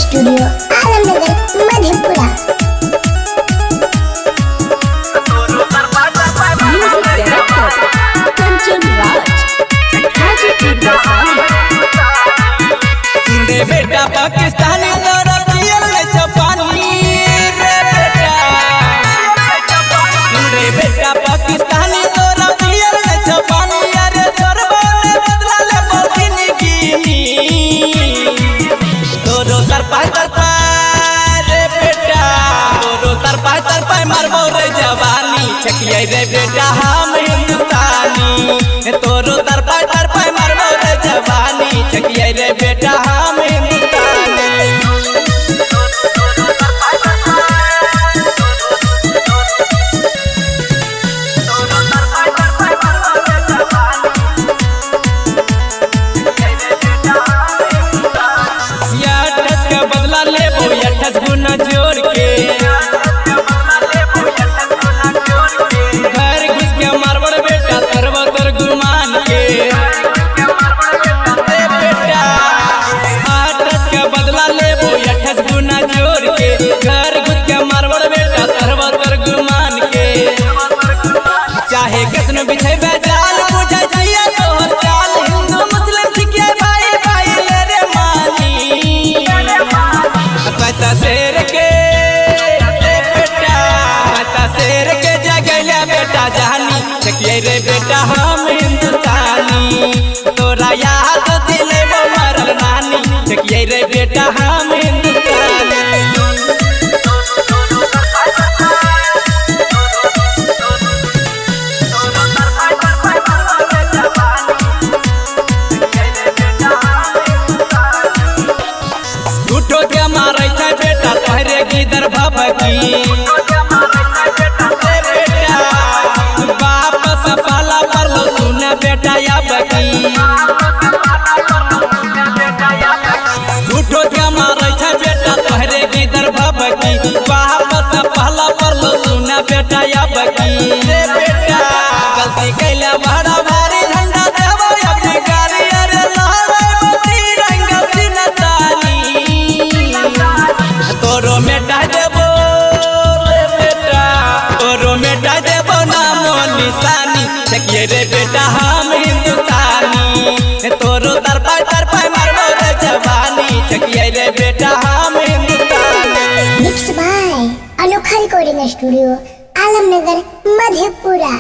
Studio Alamnagar Madhepura. Music director Kanchan Raj, Hajipur Vaishali. रे बेटा पाकिस्तानी तोरा पियल में चपानी रे बेटा, रे बेटा पाकिस्तानी तोरा पियल में चपानी। अरे छोरबो ने बदला ले बदिनी की तोरो तरपाय रे बेटा, तोरो तरपाय मारबो रे जवानी। छकिए रे बेटा हम हिंदुस्तानी, तोरो तरपाय मारबो रे जवानी। छकिए रे बेटा हम हिंदुस्तानी। बदला लेबो 28 गुना जोड़ के, घर घुस के मारबड़ बेटा तरवा तर गुमान के। बेटा 28 के बदला लेबो 28 गुना जोड़ के, घर घुस के मारबड़ बेटा तरवा तर गुमान के। चाहे कितनो बिछेबे जाल बुझा जिया तोहर चाल। हिंदू मुस्लिम सिखे भाई भाई ले रे मानी। पता शेर के बेटा, पता शेर के जगैले बेटा जानी। छकिए रे बेटा हम हिंदुस्तानी, तोरा याद दिलेबो मरल नानी। छकिए रे बेटा हम हिंदुस्तानी। झूठो के मारै छै बेटा तोहरे गिदर भभकी। बेटा बाप से पाला परलो सुन बेटा याबकी। झूठो के मारै छै बेटा तोहरे गिदर भभकी। बाप से पाला परलो सुन बेटा याबकी। बेटा गलती कैला बड़ा भारी झंडा देबो अपनी गाड़ी। अरे लहराई तिरंगा सिनतानी, तोरो मेटा देबो रे बेटा, तोरो मेटा देबो नामो निशानी। छकिए रे बेटा हम हिंदुस्तानी, तोरो तरपाय मारबो रे जवानी। छकिए रे बेटा हम हिंदुस्तानी। मिक्स बाय अनोखा रिकॉर्डिंग स्टूडियो आलमनगर मधेपुरा।